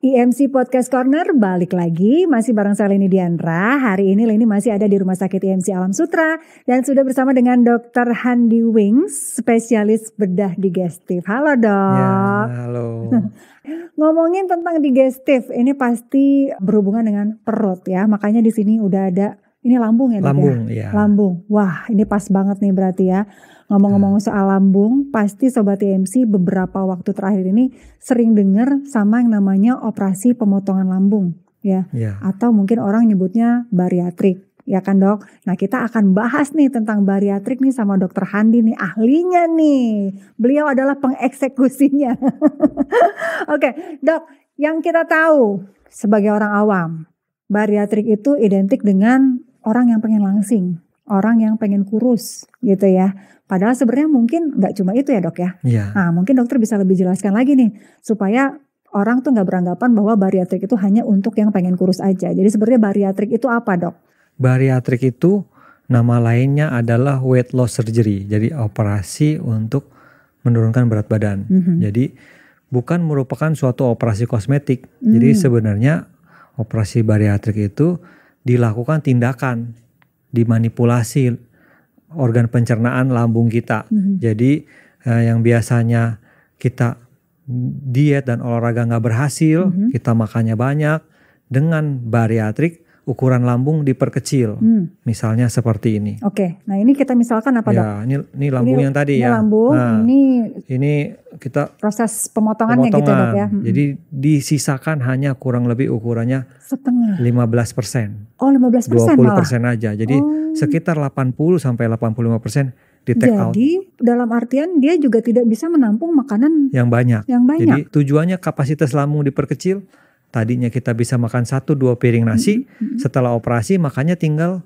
IMC Podcast Corner balik lagi, masih bareng saya Leni Diandra. Hari ini Leni masih ada di Rumah Sakit IMC Alam Sutra dan sudah bersama dengan Dr. Handi Wings, spesialis bedah digestif. Halo dok. Ya, halo. Ngomongin tentang digestif, ini pasti berhubungan dengan perut ya. Makanya di sini udah ada, ini lambung ya dok Lambung, ya? ya. Lambung. Wah, ini pas banget nih berarti ya. Ngomong-ngomong soal lambung, pasti Sobat IMC beberapa waktu terakhir ini sering dengar sama yang namanya operasi pemotongan lambung ya. Atau mungkin orang nyebutnya bariatrik, ya kan dok? Nah kita akan bahas nih tentang bariatrik nih sama Dokter Handi nih, ahlinya nih. Beliau adalah pengeksekusinya. Oke, dok, yang kita tahu sebagai orang awam, bariatrik itu identik dengan orang yang pengen langsing, orang yang pengen kurus gitu ya. Padahal sebenarnya mungkin nggak cuma itu ya dok ya. Nah mungkin dokter bisa lebih jelaskan lagi nih supaya orang tuh nggak beranggapan bahwa bariatrik itu hanya untuk yang pengen kurus aja. Jadi sebenarnya bariatrik itu apa dok? Bariatrik itu nama lainnya adalah weight loss surgery. Jadi operasi untuk menurunkan berat badan. Jadi bukan merupakan suatu operasi kosmetik. Jadi sebenarnya operasi bariatrik itu dilakukan tindakan, dimanipulasi organ pencernaan lambung kita. Jadi yang biasanya kita diet dan olahraga nggak berhasil, kita makannya banyak, dengan bariatrik ukuran lambung diperkecil. Misalnya seperti ini. Oke, nah ini kita misalkan apa dok? Ya, ini lambung yang tadi ini ya. Lambung, nah, ini kita proses pemotongannya gitu dok ya. Jadi disisakan hanya kurang lebih ukurannya setengah. 15%. Oh 15% 20% aja. Jadi sekitar 80-85% di take out. Jadi dalam artian dia juga tidak bisa menampung makanan yang banyak. Jadi tujuannya kapasitas lambung diperkecil. Tadinya kita bisa makan 1-2 piring nasi. Setelah operasi makannya tinggal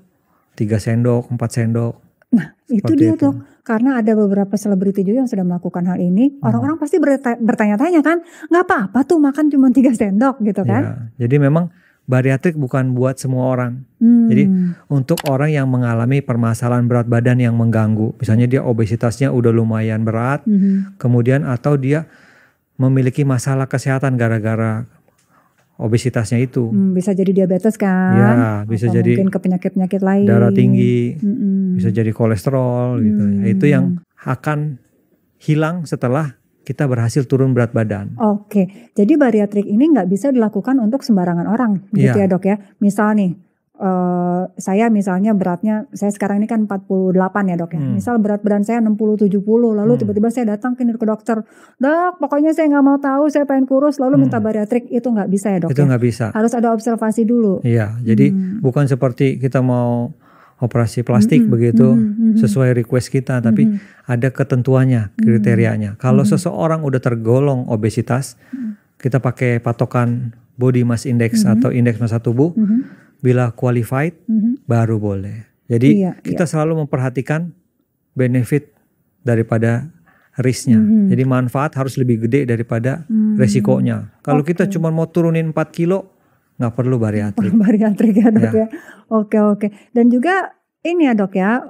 3 sendok, 4 sendok. Nah itu dia dok. Karena ada beberapa selebriti juga yang sudah melakukan hal ini. Orang-orang pasti bertanya-tanya kan. Gak apa-apa tuh makan cuma 3 sendok gitu kan. Ya, jadi memang bariatrik bukan buat semua orang. Jadi untuk orang yang mengalami permasalahan berat badan yang mengganggu. Misalnya dia obesitasnya udah lumayan berat. Kemudian atau dia memiliki masalah kesehatan gara-gara obesitasnya itu. Bisa jadi diabetes kan. Ya, bisa atau jadi mungkin ke penyakit-penyakit lain. Darah tinggi. Bisa jadi kolesterol gitu. Itu yang akan hilang setelah kita berhasil turun berat badan. Oke, jadi bariatrik ini nggak bisa dilakukan untuk sembarangan orang, gitu ya dok ya. Misal nih, saya misalnya beratnya, saya sekarang ini kan 48 ya dok ya. Misal berat badan saya 60-70, lalu tiba-tiba saya datang ke dokter, dok pokoknya saya nggak mau tahu, saya pengen kurus, lalu minta bariatrik, itu nggak bisa ya dok? Itu nggak bisa. Harus ada observasi dulu. Iya, jadi bukan seperti kita mau operasi plastik begitu sesuai request kita, tapi ada ketentuannya, kriterianya. Kalau seseorang udah tergolong obesitas, kita pakai patokan body mass index atau indeks massa tubuh. Bila qualified baru boleh. Jadi kita selalu memperhatikan benefit daripada risknya. Jadi manfaat harus lebih gede daripada resikonya. Kalau kita cuma mau turunin 4 kilo, nggak perlu bariatrik. Bariatrik ya dok ya. Oke. Dan juga ini ya dok ya,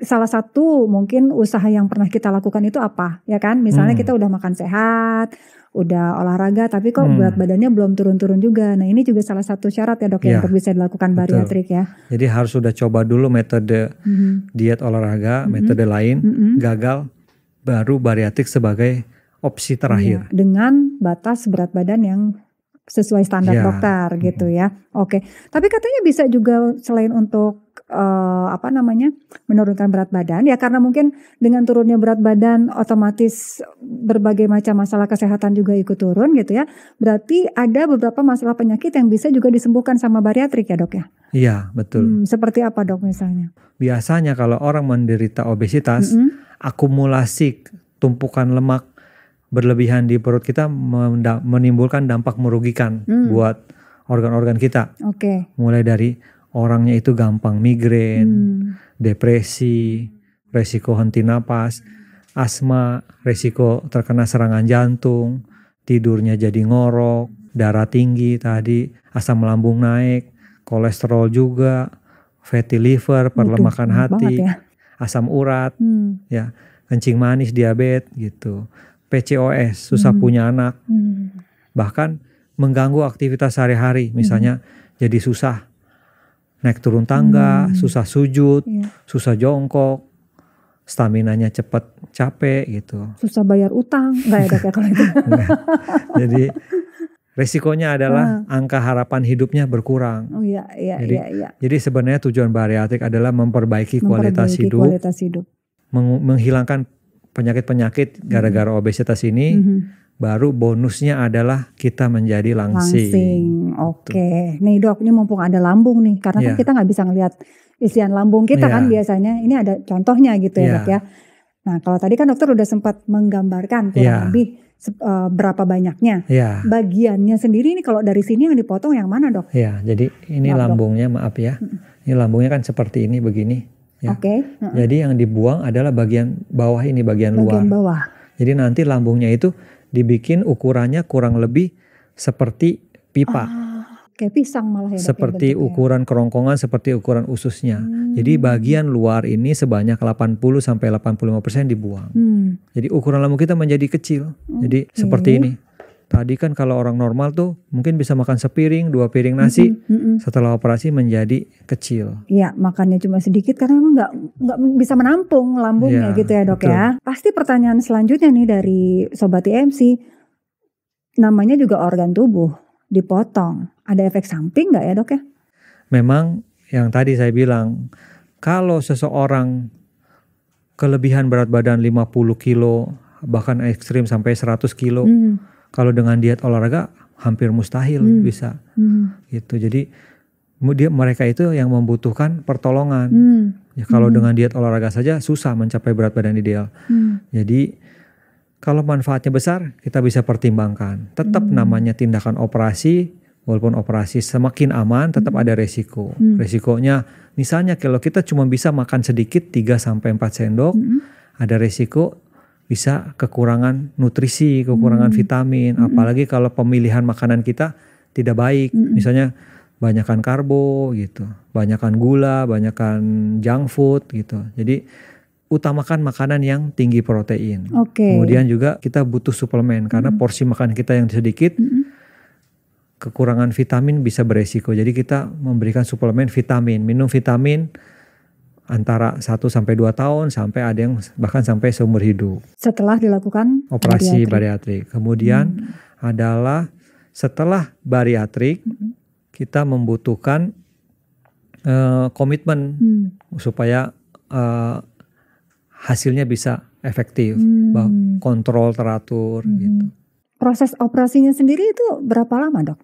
salah satu mungkin usaha yang pernah kita lakukan itu apa ya kan? Misalnya kita udah makan sehat, udah olahraga, tapi kok berat badannya belum turun-turun juga. Nah ini juga salah satu syarat ya dok ya untuk bisa dilakukan bariatrik ya. Jadi harus sudah coba dulu metode diet olahraga, metode lain, gagal, baru bariatrik sebagai opsi terakhir. Dengan batas berat badan yang sesuai standar dokter gitu ya. Oke. Tapi katanya bisa juga selain untuk menurunkan berat badan ya, karena mungkin dengan turunnya berat badan otomatis berbagai macam masalah kesehatan juga ikut turun gitu ya. Berarti ada beberapa masalah penyakit yang bisa juga disembuhkan sama bariatrik ya dok ya. Iya betul. Seperti apa dok misalnya? Biasanya kalau orang menderita obesitas, akumulasi tumpukan lemak berlebihan di perut kita menimbulkan dampak merugikan buat organ-organ kita. Mulai dari orangnya itu gampang migrain, depresi, resiko henti napas, asma, resiko terkena serangan jantung, tidurnya jadi ngorok, darah tinggi tadi, asam lambung naik, kolesterol juga, fatty liver, perlemakan hati, asam urat, kencing manis, diabetes gitu. PCOS, susah punya anak. bahkan mengganggu aktivitas sehari-hari. Misalnya jadi susah naik turun tangga, susah sujud, susah jongkok, staminanya cepat capek gitu. Susah bayar utang, enggak ya dok ya kalau itu? Jadi resikonya adalah angka harapan hidupnya berkurang. Oh iya. Jadi sebenarnya tujuan bariatrik adalah memperbaiki kualitas hidup, menghilangkan penyakit-penyakit gara-gara obesitas ini. Baru bonusnya adalah kita menjadi langsing. Oke. Nih dok, ini mumpung ada lambung nih, karena kan kita nggak bisa ngelihat isian lambung kita kan biasanya. Ini ada contohnya gitu ya dok ya. Nah kalau tadi kan dokter udah sempat menggambarkan kurang lebih berapa banyaknya. Bagiannya sendiri ini kalau dari sini yang dipotong yang mana dok? Ya, jadi ini lambungnya maaf ya. Ini lambungnya kan seperti ini begini. Ya. Jadi yang dibuang adalah bagian bawah ini, bagian luar. Bagian bawah. Jadi nanti lambungnya itu dibikin ukurannya kurang lebih seperti pipa. Kayak pisang malah ya. Seperti ukuran kerongkongan, seperti ukuran ususnya. Jadi bagian luar ini sebanyak 80-85% dibuang. Jadi ukuran lambung kita menjadi kecil. Jadi seperti ini. Tadi kan kalau orang normal tuh mungkin bisa makan sepiring, 2 piring nasi. Setelah operasi menjadi kecil. Iya, makannya cuma sedikit karena emang nggak bisa menampung lambungnya gitu ya dok ya. Pasti pertanyaan selanjutnya nih dari Sobat TMC, namanya juga organ tubuh dipotong. Ada efek samping nggak ya dok ya? Memang yang tadi saya bilang, kalau seseorang kelebihan berat badan 50 kilo, bahkan ekstrim sampai 100 kilo, kalau dengan diet olahraga hampir mustahil bisa gitu. Jadi mereka itu yang membutuhkan pertolongan. Ya, kalau dengan diet olahraga saja susah mencapai berat badan ideal. Jadi kalau manfaatnya besar kita bisa pertimbangkan. Tetap namanya tindakan operasi, walaupun operasi semakin aman tetap ada resiko. Resikonya misalnya kalau kita cuma bisa makan sedikit 3-4 sendok, ada resiko bisa kekurangan nutrisi, kekurangan vitamin, apalagi kalau pemilihan makanan kita tidak baik, misalnya banyakan karbo gitu, banyakan gula, banyakan junk food gitu. Jadi utamakan makanan yang tinggi protein. Kemudian juga kita butuh suplemen karena porsi makanan kita yang sedikit, kekurangan vitamin bisa beresiko. Jadi kita memberikan suplemen vitamin, minum vitamin antara 1-2 tahun sampai ada yang bahkan sampai seumur hidup. Setelah dilakukan operasi bariatrik. Kemudian adalah setelah bariatrik kita membutuhkan komitmen supaya hasilnya bisa efektif, kontrol teratur gitu. Proses operasinya sendiri itu berapa lama dok?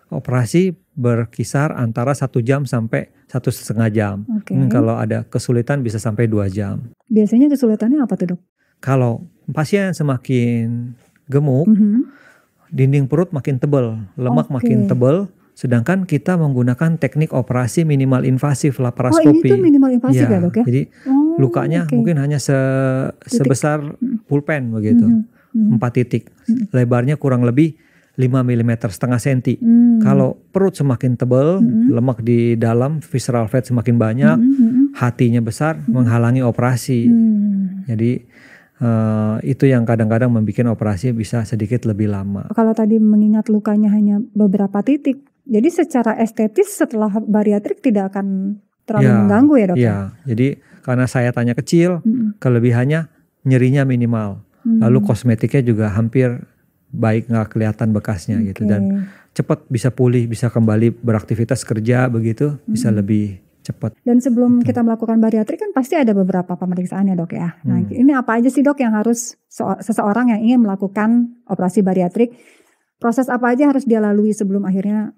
Operasi berkisar antara 1 jam sampai 1,5 jam. Kalau ada kesulitan bisa sampai 2 jam. Biasanya kesulitannya apa tuh dok? Kalau pasien semakin gemuk, dinding perut makin tebal, lemak makin tebal. Sedangkan kita menggunakan teknik operasi minimal invasif laparoskopi. Oh ini tuh minimal invasif ya dok ya? Jadi lukanya mungkin hanya sebesar pulpen begitu. 4 titik. Lebarnya kurang lebih 5 mm, setengah senti. Kalau perut semakin tebal, lemak di dalam, visceral fat semakin banyak, hatinya besar, menghalangi operasi. Jadi itu yang kadang-kadang membuat operasi bisa sedikit lebih lama. Kalau tadi mengingat lukanya hanya beberapa titik, jadi secara estetis setelah bariatrik tidak akan terlalu mengganggu ya dok? Iya, jadi karena saya tanya kecil, kelebihannya nyerinya minimal. Lalu kosmetiknya juga hampir baik, nggak kelihatan bekasnya gitu, dan cepat bisa pulih, bisa kembali beraktivitas kerja begitu, bisa lebih cepat. Dan sebelum kita melakukan bariatrik kan pasti ada beberapa pemeriksaan ya dok ya. Nah ini apa aja sih dok yang harus seseorang yang ingin melakukan operasi bariatrik, proses apa aja harus dia lalui sebelum akhirnya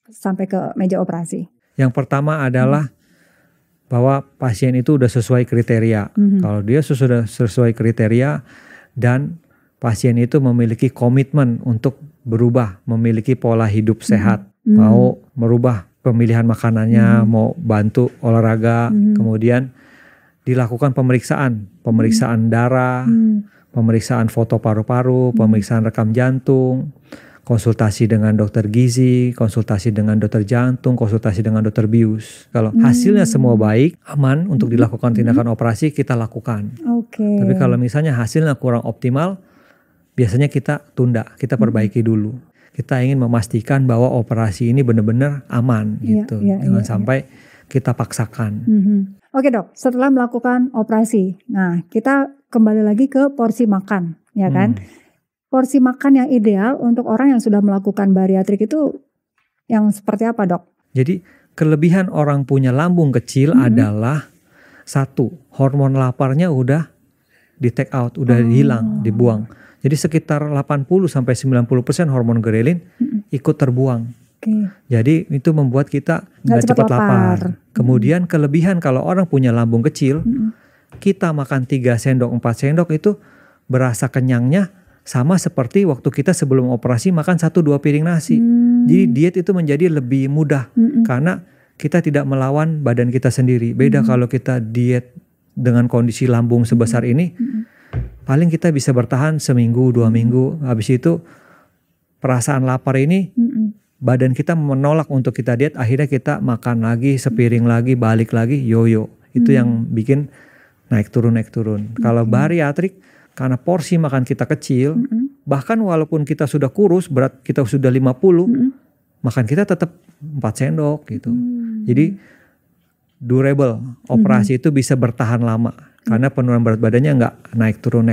sampai ke meja operasi? Yang pertama adalah bahwa pasien itu udah sesuai kriteria. Kalau dia sudah sesuai kriteria dan pasien itu memiliki komitmen untuk berubah, memiliki pola hidup sehat, mau merubah pemilihan makanannya, mau bantu olahraga, kemudian dilakukan pemeriksaan darah, pemeriksaan foto paru-paru, pemeriksaan rekam jantung, konsultasi dengan dokter gizi, konsultasi dengan dokter jantung, konsultasi dengan dokter bius. Kalau hasilnya semua baik, aman untuk dilakukan tindakan operasi, kita lakukan. Tapi kalau misalnya hasilnya kurang optimal, biasanya kita tunda, kita perbaiki dulu. kita ingin memastikan bahwa operasi ini benar-benar aman gitu. Jangan sampai kita paksakan. Oke dok, setelah melakukan operasi, nah kita kembali lagi ke porsi makan, ya kan? Porsi makan yang ideal untuk orang yang sudah melakukan bariatrik itu yang seperti apa dok? Jadi kelebihan orang punya lambung kecil adalah satu, hormon laparnya udah di take out, udah hilang, dibuang. Jadi sekitar 80-90% hormon ghrelin ikut terbuang. Jadi itu membuat kita nggak cepat lapar. Kemudian kelebihan kalau orang punya lambung kecil, kita makan 3 sendok, 4 sendok itu berasa kenyangnya sama seperti waktu kita sebelum operasi makan 1-2 piring nasi. Jadi diet itu menjadi lebih mudah karena kita tidak melawan badan kita sendiri. Beda kalau kita diet dengan kondisi lambung sebesar ini, paling kita bisa bertahan seminggu, 2 minggu. Habis itu perasaan lapar ini badan kita menolak untuk kita diet, akhirnya kita makan lagi, sepiring lagi, balik lagi, yoyo. Itu yang bikin naik turun. Kalau bariatrik, karena porsi makan kita kecil, bahkan walaupun kita sudah kurus, berat kita sudah 50, makan kita tetap 4 sendok gitu. Jadi durable, operasi itu bisa bertahan lama. Karena penurunan berat badannya nggak naik turun.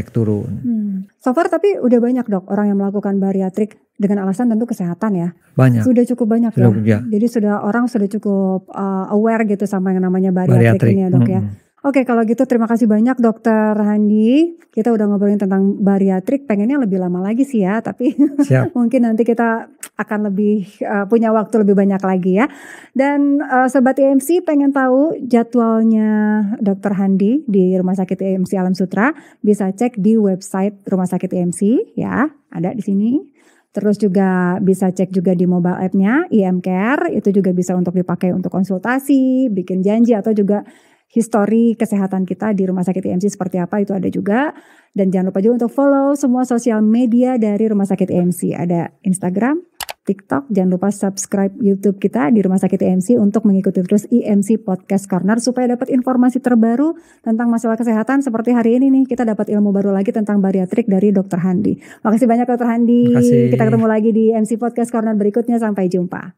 So far tapi udah banyak dok orang yang melakukan bariatrik dengan alasan tentu kesehatan ya. Banyak. Sudah cukup banyak ya. Jadi orang sudah cukup aware gitu sama yang namanya bariatrik ini ya dok ya. Oke, kalau gitu terima kasih banyak Dokter Handi. Kita udah ngobrolin tentang bariatrik, pengennya lebih lama lagi sih ya, tapi mungkin nanti kita akan lebih punya waktu lebih banyak lagi ya. Dan Sobat IMC pengen tahu jadwalnya Dokter Handi di Rumah Sakit IMC Alam Sutera, bisa cek di website Rumah Sakit IMC ya, ada di sini. Terus juga bisa cek juga di mobile app-nya IM Care, itu juga bisa untuk dipakai untuk konsultasi, bikin janji atau juga histori kesehatan kita di Rumah Sakit IMC seperti apa itu ada juga. Dan jangan lupa juga untuk follow semua sosial media dari Rumah Sakit IMC. Ada Instagram, TikTok, jangan lupa subscribe YouTube kita di Rumah Sakit IMC untuk mengikuti terus IMC Podcast Corner supaya dapat informasi terbaru tentang masalah kesehatan. Seperti hari ini nih kita dapat ilmu baru lagi tentang bariatrik dari Dokter Handi. Makasih banyak Dokter Handi. Kita ketemu lagi di IMC Podcast Corner berikutnya, sampai jumpa.